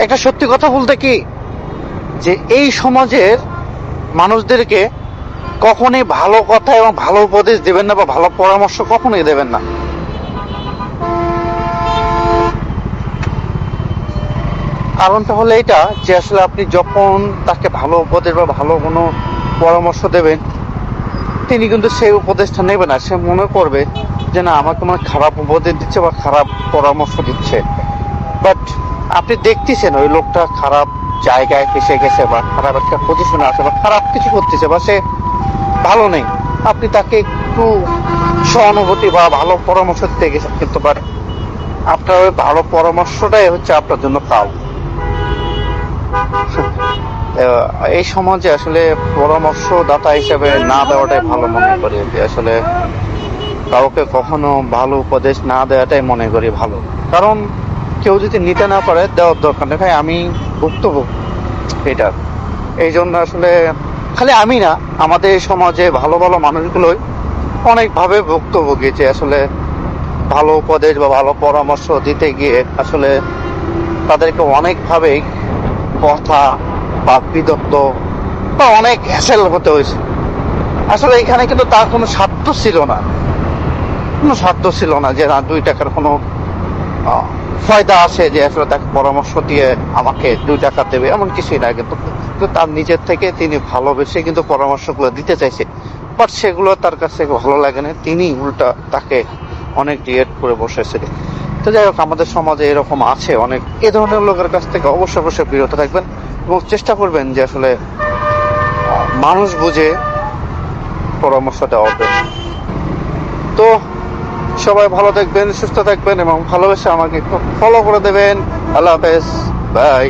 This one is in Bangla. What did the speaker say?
একটা সত্যি কথা বলতে কি, যে এই সমাজের মানুষদেরকে কখনোই ভালো কথা এবং ভালো উপদেশ দেবেন না, বা ভালো পরামর্শ কখনোই দেবেন না। কারণটা হলো এটা, যে আসলে আপনি যখন তাকে ভালো উপদেশ বা ভালো কোনো পরামর্শ দেবেন, তিনি কিন্তু সেই উপদেশটা নেবে না। সে মনে করবে যে না, আমাকে মনে হয় খারাপ উপদেশ দিচ্ছে বা খারাপ পরামর্শ দিচ্ছে। বাট আপনি দেখতেছেন ওই লোকটা খারাপ জায়গায় ফেসে গেছে, বা খারাপ একটা পজিশনে আছে, বা খারাপ কিছু করতেছে, বা সে ভালো নেই। আপনি তাকে একটু সহানুভূতি বা ভালো পরামর্শ দিতে গেছেন, কিন্তু বাট আপনার ওই ভালো পরামর্শটাই হচ্ছে আপনার জন্য কাল। এই সমাজে আসলে পরামর্শদাতা হিসেবে না দেওয়াটাই ভালো মনে করি, যে আসলে কাউকে কখনো ভালো উপদেশ না দেওয়াটাই মনে করি ভালো। কারণ কেউ যদি নিতে না পারে, দেওয়ার দরকার নেই। ভাই আমি ভুক্তভোগী এটা, এই জন্য আসলে খালি আমি না, আমাদের এই সমাজে ভালো ভালো মানুষগুলোই অনেকভাবে ভুক্তভোগী, যে আসলে ভালো উপদেশ বা ভালো পরামর্শ দিতে গিয়ে আসলে তাদেরকে অনেকভাবেই কথা বা বিদগ্ধ বা অনেক হ্যাসেল হতে হয়েছে। আসলে এখানে কিন্তু তার কোনো স্বার্থ ছিল না, কোনো স্বার্থ ছিল না যে না 2 টাকার কোনো ফায়দা আছে, যে আসলে তাকে পরামর্শ দিয়ে আমাকে 2 টাকা দেবে, এমন কিছুই না। কিন্তু তার নিজের থেকে তিনি ভালোবেসে কিন্তু পরামর্শগুলো দিতে চাইছে, বাট সেগুলো তার কাছে ভালো লাগে না। তিনি উল্টা তাকে অনেক ডিয়েট করে বসেছে। তো যাই হোক, আমাদের সমাজে এরকম আছে অনেক। এ ধরনের লোকের কাছ থেকে অবশ্যই অবশ্যই বিরত থাকবেন, এবং চেষ্টা করবেন যে আসলে মানুষ বুঝে পরামর্শ দেওয়ার জন্য। তো সবাই ভালো থাকবেন, সুস্থ থাকবেন, এবং ভালোবেসে আমাকে ফলো করে দেবেন। আল্লাহ হাফেজ, বাই।